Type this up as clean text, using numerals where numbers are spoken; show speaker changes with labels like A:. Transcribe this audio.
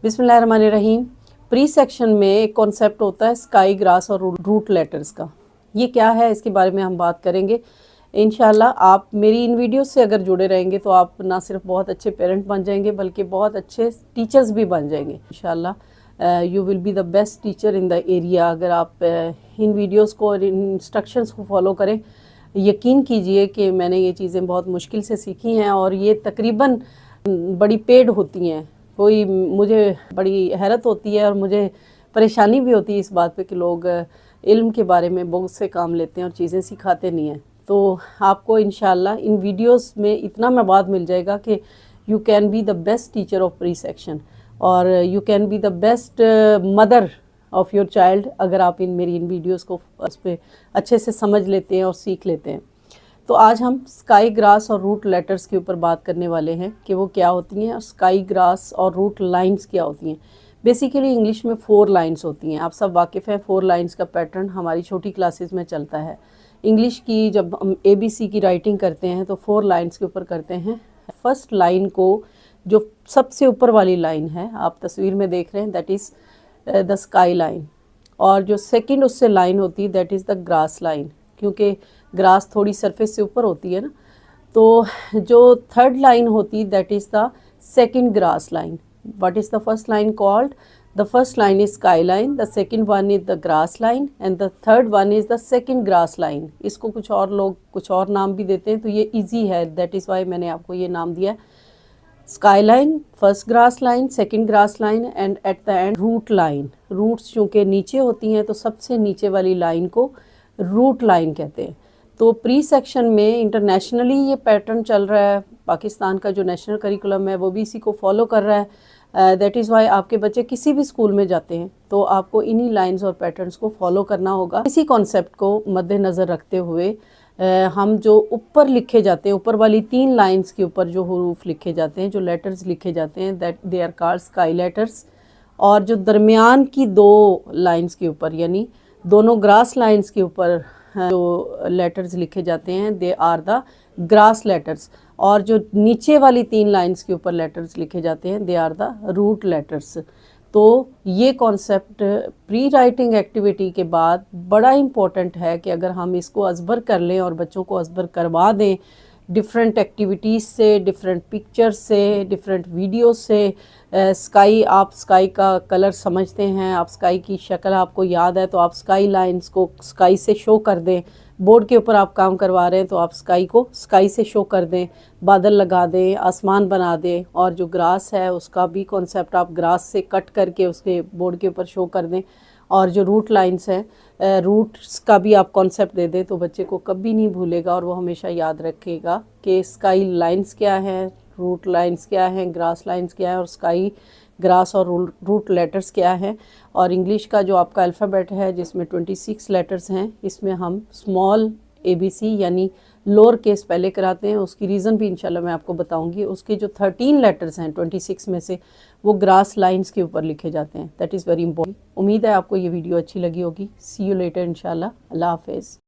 A: बिस्मिल्लाहिर्रहमानिर्रहीम। Pre section में एक कॉन्सेप्ट होता है स्काई ग्रास और रूट लेटर्स का। ये क्या है, इसके बारे में हम बात करेंगे इंशाल्लाह। आप मेरी इन वीडियोस से अगर जुड़े रहेंगे तो आप ना सिर्फ बहुत अच्छे पेरेंट बन जाएंगे बल्कि बहुत अच्छे टीचर्स भी बन जाएंगे इंशाल्लाह। You will be the best teacher in the area अगर आप इन वीडियोस को और इन इंस्ट्रक्शंस को फॉलो करें। यकीन कीजिए कि मैंने ये चीज़ें बहुत मुश्किल से सीखी हैं और ये तकरीबन बड़ी पेड होती हैं। कोई मुझे बड़ी हैरत होती है और मुझे परेशानी भी होती है इस बात पे कि लोग इल्म के बारे में बहुत से काम लेते हैं और चीज़ें सिखाते नहीं हैं। तो आपको इंशाल्लाह इन वीडियोस में इतना मवाद मिल जाएगा कि you can be the best teacher of pre section और you can be the best mother of your child अगर आप मेरी इन वीडियोस को उस पर अच्छे से समझ लेते हैं और सीख लेते हैं। तो आज हम स्काई ग्रास और रूट लेटर्स के ऊपर बात करने वाले हैं कि वो क्या होती हैं और स्काई ग्रास और रूट लाइंस क्या होती हैं। बेसिकली इंग्लिश में 4 लाइंस होती हैं, आप सब वाकिफ़ हैं। 4 लाइंस का पैटर्न हमारी छोटी क्लासेस में चलता है। इंग्लिश की जब हम ABC की राइटिंग करते हैं तो 4 लाइंस के ऊपर करते हैं। फर्स्ट लाइन को जो सबसे ऊपर वाली लाइन है आप तस्वीर में देख रहे हैं, that is the sky line. और जो सेकंड उससे लाइन होती है that is the grass line, क्योंकि ग्रास थोड़ी सरफेस से ऊपर होती है ना। तो जो थर्ड लाइन होती that is the second grass line. What is the first line called? The first line is sky line, the second one is the grass line and the third one is the second grass line. इसको कुछ और लोग कुछ और नाम भी देते हैं, तो ये इजी है, दैट इज़ वाई मैंने आपको ये नाम दिया है। Sky line, first grass line, second grass line and at the end root line. Roots चूँकि नीचे होती हैं तो सबसे नीचे वाली लाइन को रूट लाइन कहते हैं। तो प्री सेक्शन में इंटरनेशनली ये पैटर्न चल रहा है, पाकिस्तान का जो नेशनल करिकुलम है वो भी इसी को फॉलो कर रहा है। दैट इज़ वाई आपके बच्चे किसी भी स्कूल में जाते हैं तो आपको इन्हीं लाइंस और पैटर्न्स को फॉलो करना होगा। इसी कॉन्सेप्ट को मद्देनज़र रखते हुए हम जो ऊपर लिखे जाते हैं, ऊपर वाली 3 लाइंस के ऊपर जो हरूफ लिखे जाते हैं, जो लेटर्स लिखे जाते हैं, that they are called sky letters. और जो दरमियान की 2 लाइंस के ऊपर यानी दोनों ग्रास लाइंस के ऊपर जो लेटर्स लिखे जाते हैं they are the grass letters. और जो नीचे वाली 3 लाइंस के ऊपर लेटर्स लिखे जाते हैं they are the root letters. तो ये कॉन्सेप्ट प्री राइटिंग एक्टिविटी के बाद बड़ा इम्पोर्टेंट है कि अगर हम इसको अज़बर कर लें और बच्चों को अज़बर करवा दें डिफरेंट एक्टिविटीज़ से, डिफरेंट पिक्चर्स से, डिफरेंट वीडियोस से। स्काई, आप स्काई का कलर समझते हैं, आप स्काई की शक्ल आपको याद है तो आप स्काई लाइंस को स्काई से शो कर दें। बोर्ड के ऊपर आप काम करवा रहे हैं तो आप स्काई को स्काई से शो कर दें, बादल लगा दें, आसमान बना दें। और जो ग्रास है उसका भी कॉन्सेप्ट आप ग्रास से कट करके उसके बोर्ड के ऊपर शो कर दें। और जो रूट लाइंस हैं, रूट्स का भी आप कॉन्सेप्ट दे दें तो बच्चे को कभी नहीं भूलेगा और वो हमेशा याद रखेगा कि स्काई लाइंस क्या हैं, रूट लाइंस क्या हैं, ग्रास लाइंस क्या है और स्काई ग्रास और रूट लेटर्स क्या हैं। और इंग्लिश का जो आपका अल्फ़ाबेट है जिसमें 26 लेटर्स हैं, इसमें हम स्मॉल ABC यानी लोअर केस पहले कराते हैं। उसकी रीज़न भी इंशाल्लाह मैं आपको बताऊंगी। उसके जो 13 लेटर्स हैं 26 में से वो ग्रास लाइंस के ऊपर लिखे जाते हैं। That is very important. उम्मीद है आपको ये वीडियो अच्छी लगी होगी। सी यू लेटर इंशाल्लाह। अल्लाह हाफ़िज़।